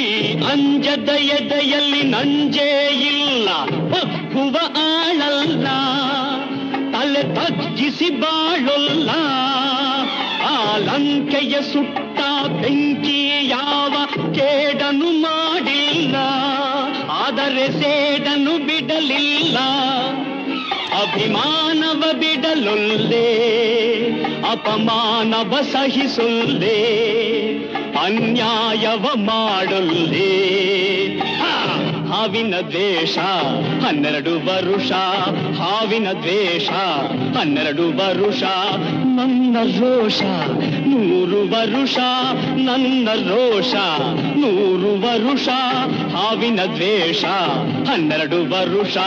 ಈ ಅಂಜದ ಎದೆಯಲ್ಲಿ ನಂಜೇ ಇಲ್ಲ, ಬಗ್ಗುವ ಆಳಲ್ಲ, ತಲೆ ತಗ್ಗಿಸಿ ಬಾಳೊಲ್ಲ. ಆ ಲಂಕೆಯ ಸುಟ್ಟ ಬೆಂಕಿ ಯಾವ ಕೇಡನು ಮಾಡಿಲ್ಲ, ಆದರೆ ಸೇಡನು ಬಿಡಲಿಲ್ಲ. ಅಭಿಮಾನವ ಬಿಡಲೊಲ್ಲೆ, ಅಪಮಾನವ ಸಹಿಸೊಲ್ಲೆ, ಅನ್ಯಾಯವ ಮಾಡೊಲ್ಲೆ. ಹಾವಿನ ದ್ವೇಷ 12 ವರುಷ, ಹಾವಿನ ದ್ವೇಷ 12 ವರುಷ. ನನ್ನ ರೋಷ 100 ವರುಷ, ನನ್ನ ರೋಷ 100 ವರುಷ. ಹಾವಿನ ದ್ವೇಷ 12 ವರುಷ.